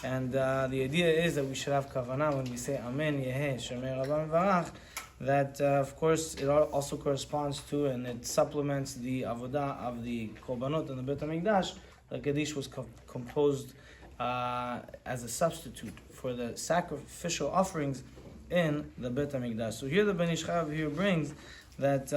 And the idea is that we should have kavanah when we say Amen Yeheh Shemei Rabba Mevarach. That of course it also corresponds to and it supplements the avodah of the korbanot in the Beit HaMikdash. The Kaddish was composed as a substitute for the sacrificial offerings in the Beit HaMikdash. So here the Ben Ish Chai over here brings that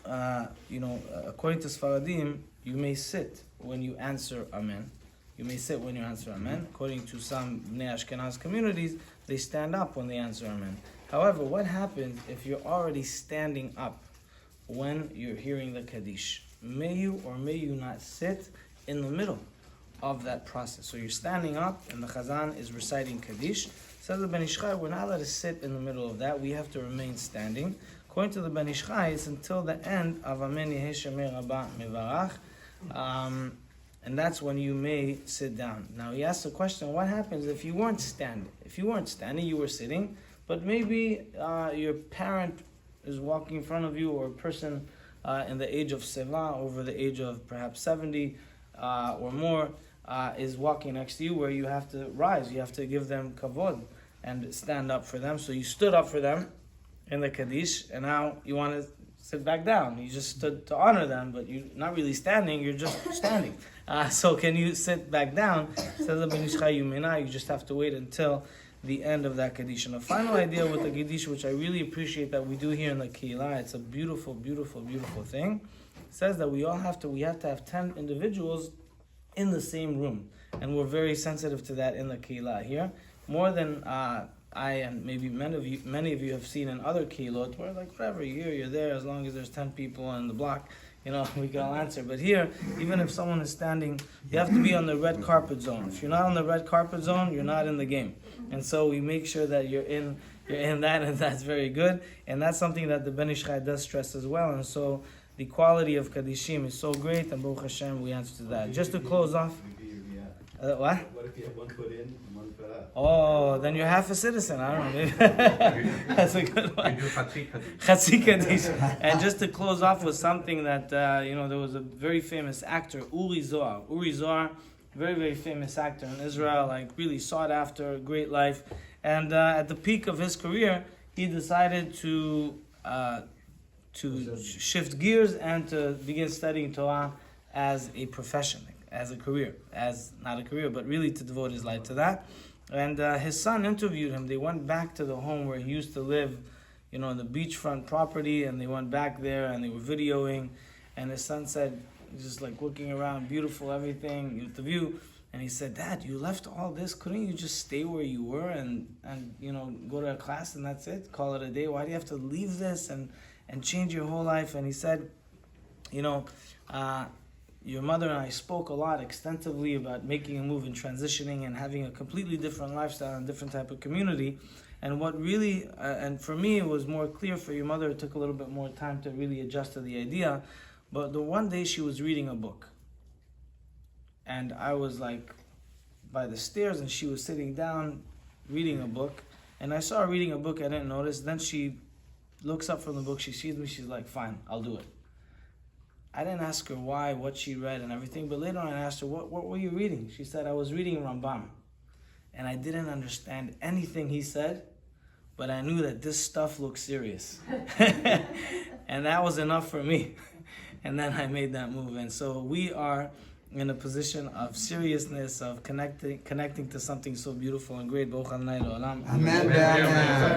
according to Sfaradim, you may sit when you answer Amen. You may sit when you answer Amen. According to some Bnei Ashkenaz communities, they stand up when they answer Amen. However, what happens if you're already standing up when you're hearing the Kaddish? May you or may you not sit in the middle of that process. So you're standing up and the Chazan is reciting Kaddish. Says the Ben Ish Chai, we're not allowed to sit in the middle of that. We have to remain standing. According to the Ben Ish Chai, it's until the end of Amen Yeheh Shemei Rabba Mevarach. And that's when you may sit down. Now he asks the question, what happens if you weren't standing? If you weren't standing, you were sitting, but maybe your parent is walking in front of you, or a person in the age of Seva, over the age of perhaps 70 or more, is walking next to you, where you have to rise, you have to give them kavod and stand up for them. So you stood up for them in the Kaddish, and now you want to sit back down. You just stood to honor them, but you're not really standing, you're just standing. So can you sit back down? Says the Ben Ish Chai, you may not, you just have to wait until the end of that Kaddish. And the final idea with the Kaddish, which I really appreciate that we do here in the Keilah, it's a beautiful, beautiful, beautiful thing. It says that we have to have 10 individuals in the same room. And we're very sensitive to that in the Keilah here. More than I and maybe many of you have seen in other Keilot, where like whatever, you're there, as long as there's 10 people in the block, we can all answer. But here, even if someone is standing, you have to be on the red carpet zone. If you're not on the red carpet zone, you're not in the game. And so we make sure that you're in that, and that's very good. And that's something that the Ben Ish Chai does stress as well. And so the quality of Kaddishim is so great, and Baruch Hashem, we answer to that. Just to close off. What? What if you have one foot in and one foot out? Oh, then you're half a citizen. I don't know. Maybe. That's a good one. Chatzi Kaddish. And just to close off with something that, there was a very famous actor, Uri Zohar. Uri Zohar, very, very famous actor in Israel, like really sought after, great life. And at the peak of his career, he decided to shift gears and to begin studying Torah as a profession, as a career, not a career, but really to devote his life to that. And his son interviewed him. They went back to the home where he used to live, the beachfront property, and they went back there and they were videoing. And his son said, just like looking around, beautiful, everything, with the view. And he said, Dad, you left all this. Couldn't you just stay where you were and go to a class and that's it? Call it a day. Why do you have to leave this and change your whole life? And he said, your mother and I spoke a lot extensively about making a move and transitioning and having a completely different lifestyle and different type of community. And what really, and for me, it was more clear. For your mother, it took a little bit more time to really adjust to the idea. But the one day she was reading a book. And I was like by the stairs and she was sitting down reading a book. And I saw her reading a book, I didn't notice. Then she looks up from the book, she sees me, she's like, fine, I'll do it. I didn't ask her why, what she read and everything, but later on I asked her, what were you reading? She said, I was reading Rambam. And I didn't understand anything he said, but I knew that this stuff looked serious. And that was enough for me. And then I made that move. And so we are in a position of seriousness, of connecting to something so beautiful and great. Amen.